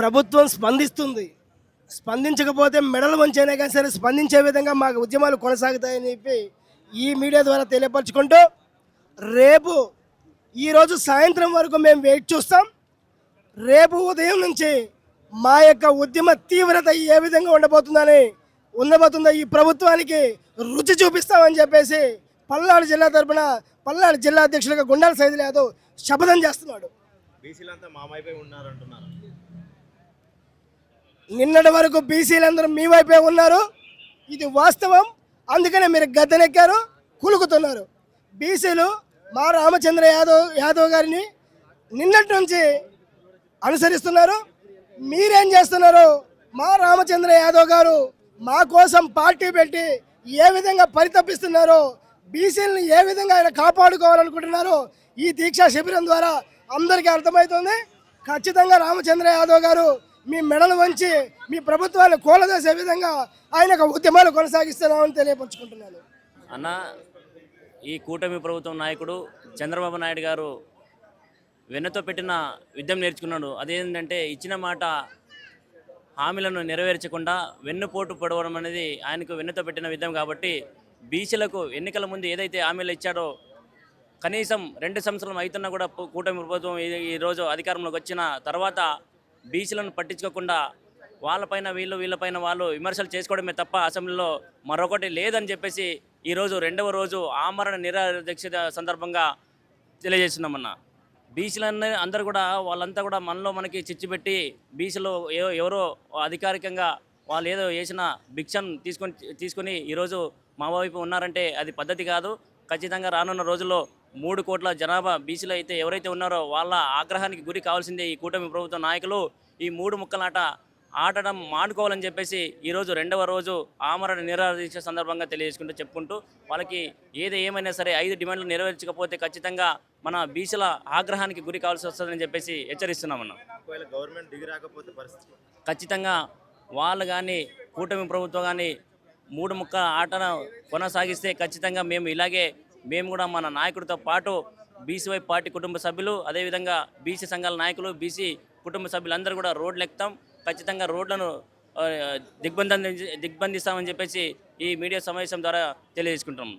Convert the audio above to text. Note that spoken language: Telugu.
ప్రభుత్వం స్పందిస్తుంది. స్పందించకపోతే మెడలు వంచైనా కానీ సరే స్పందించే విధంగా మాకు ఉద్యమాలు కొనసాగుతాయని చెప్పి ఈ మీడియా ద్వారా తెలియపరచుకుంటూ రేపు ఈరోజు సాయంత్రం వరకు మేము వెయిట్ చూస్తాం. రేపు ఉదయం నుంచి మా యొక్క ఉద్యమ తీవ్రత ఏ విధంగా ఉండబోతుందో ఈ ప్రభుత్వానికి రుచి చూపిస్తామని చెప్పేసి పల్నాడు జిల్లా తరపున పల్నాడు జిల్లా అధ్యక్షులుగా గుండాల సైదులు యాదవ్ శపథం చేస్తున్నాడు. నిన్నటి వరకు బీసీలందరూ మీ వైపే ఉన్నారు, ఇది వాస్తవం. అందుకనే మీరు గద్దెనెక్కారు, కులుకుతున్నారు. బీసీలు మా రామచంద్ర యాదవ్ గారిని నిన్నటి నుంచి అనుసరిస్తున్నారు. మీరేం చేస్తున్నారు? మా రామచంద్ర యాదవ్ గారు మా కోసం పార్టీ పెట్టి ఏ విధంగా పరితపిస్తున్నారో, బీసీలను ఏ విధంగా ఆయన కాపాడుకోవాలనుకుంటున్నారో ఈ దీక్షా శిబిరం ద్వారా అందరికీ అర్థమవుతుంది. ఖచ్చితంగా రామచంద్ర యాదవ్ గారు మీ మెడలు వంచి మీ ప్రభుత్వాన్ని కూలదోసే విధంగా ఆయన ఉద్యమాలు కొనసాగిస్తున్నామని తెలియపరుచుకుంటున్నాను. అన్న, ఈ కూటమి ప్రభుత్వం నాయకుడు చంద్రబాబు నాయుడు గారు వెన్నతో పెట్టిన యుద్ధం నేర్చుకున్నాడు. అదేంటంటే ఇచ్చిన మాట హామీలను నెరవేర్చకుండా వెన్నుపోటు పడవడం అనేది ఆయనకు వెన్నతో పెట్టిన యుద్ధం. కాబట్టి బీసీలకు ఎన్నికల ముందు ఏదైతే హామీలు ఇచ్చాడో కనీసం 2 సంవత్సరాలు అవుతున్నా కూడా కూటమి ప్రభుత్వం ఈరోజు అధికారంలోకి వచ్చిన తర్వాత బీసీలను పట్టించుకోకుండా వాళ్ళపైన వీళ్ళపైన వాళ్ళు విమర్శలు చేసుకోవడమే తప్ప అసెంబ్లీలో మరొకటి లేదని చెప్పేసి ఈరోజు 2వ రోజు ఆమరణ నిరాహార దీక్ష సందర్భంగా తెలియజేస్తున్నామన్న. బీసీలన్నీ అందరూ కూడా వాళ్ళంతా కూడా మనకి చిచ్చుపెట్టి బీసీలో ఎవరో అధికారికంగా వాళ్ళు ఏదో చేసిన భిక్షను తీసుకొని ఈరోజు మా వైపు ఉన్నారంటే అది పద్ధతి కాదు. ఖచ్చితంగా రానున్న రోజుల్లో 3 కోట్ల జనాభా బీసీలు అయితే ఎవరైతే ఉన్నారో వాళ్ళ ఆగ్రహానికి గురి కావాల్సిందే ఈ కూటమి ప్రభుత్వ నాయకులు. ఈ 3 ముక్కలాట ఆడడం మానుకోవాలని చెప్పేసి ఈరోజు 2వ రోజు ఆమరణ నిరాహార దీక్ష సందర్భంగా చెప్పుకుంటూ వాళ్ళకి ఏమైనా సరే 5 డిమాండ్లు నెరవేర్చకపోతే ఖచ్చితంగా మన బీసీల ఆగ్రహానికి గురి కావాల్సి వస్తుందని చెప్పేసి హెచ్చరిస్తున్నామన్న. ఖచ్చితంగా వాళ్ళు కానీ కూటమి ప్రభుత్వం కానీ 3 ముక్క ఆటను కొనసాగిస్తే ఖచ్చితంగా మేము కూడా మన నాయకుడితో పాటు బీసీవై పార్టీ కుటుంబ సభ్యులు, అదేవిధంగా బీసీ సంఘాల నాయకులు, బీసీ కుటుంబ సభ్యులందరూ కూడా రోడ్లు ఎక్కుతాం. ఖచ్చితంగా రోడ్లను దిగ్బంధిస్తామని చెప్పేసి ఈ మీడియా సమావేశం ద్వారా తెలియజేసుకుంటున్నాం.